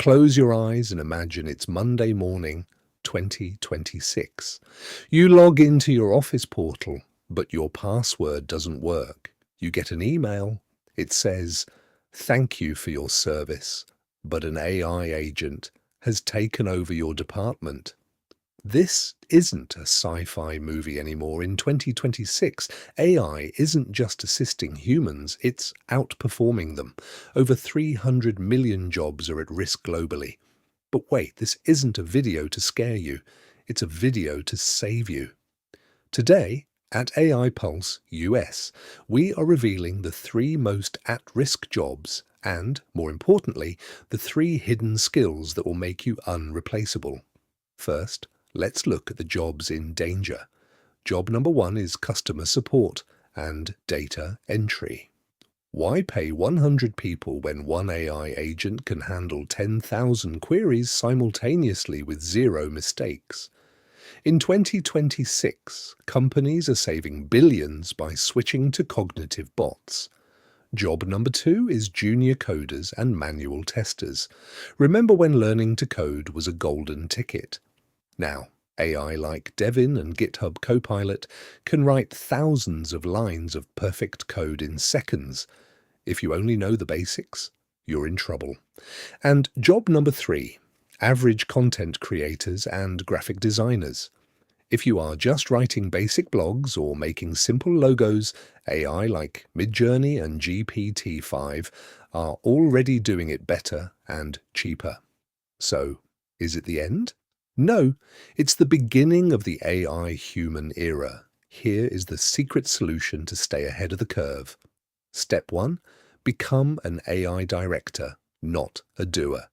Close your eyes and imagine it's Monday morning, 2026. You log into your office portal, but your password doesn't work. You get an email. It says, "Thank you for your service, but an AI agent has taken over your department." This isn't a sci-fi movie anymore. In 2026, AI isn't just assisting humans, it's outperforming them. Over 300 million jobs are at risk globally. But wait, this isn't a video to scare you. It's a video to save you. Today, at AI Pulse US, we are revealing the 3 most at-risk jobs and, more importantly, the 3 hidden skills that will make you unreplaceable. First, let's look at the jobs in danger. Job number 1 is customer support and data entry. Why pay 100 people when one AI agent can handle 10,000 queries simultaneously with 0 mistakes? In 2026, companies are saving billions by switching to cognitive bots. Job number 2 is junior coders and manual testers. Remember when learning to code was a golden ticket? Now, AI like Devin and GitHub Copilot can write thousands of lines of perfect code in seconds. If you only know the basics, you're in trouble. And job number 3, average content creators and graphic designers. If you are just writing basic blogs or making simple logos, AI like Midjourney and GPT-5 are already doing it better and cheaper. So, is it the end? No, it's the beginning of the AI human era. Here is the secret solution to stay ahead of the curve. Step 1. Become an AI director, not a doer.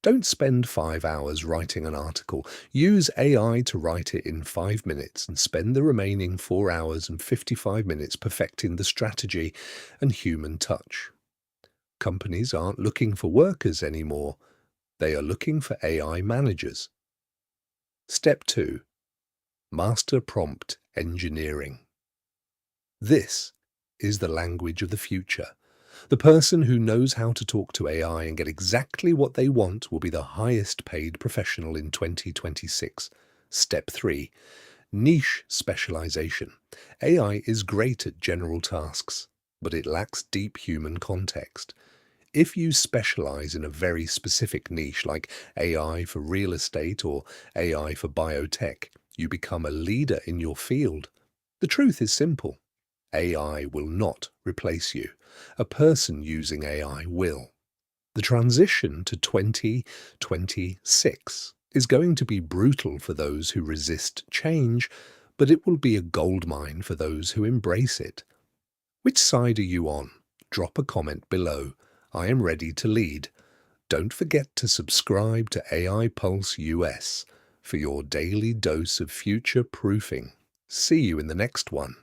Don't spend 5 hours writing an article. Use AI to write it in 5 minutes and spend the remaining 4 hours and 55 minutes perfecting the strategy and human touch. Companies aren't looking for workers anymore. They are looking for AI managers. Step 2. Master prompt engineering. This is the language of the future. The person who knows how to talk to AI and get exactly what they want will be the highest paid professional in 2026. Step 3. Niche specialization. AI is great at general tasks, but it lacks deep human context. If you specialize in a very specific niche like AI for real estate or AI for biotech, you become a leader in your field. The truth is simple. AI will not replace you. A person using AI will. The transition to 2026 is going to be brutal for those who resist change, but it will be a goldmine for those who embrace it. Which side are you on? Drop a comment below. I am ready to lead. Don't forget to subscribe to AI Pulse US for your daily dose of future proofing. See you in the next one.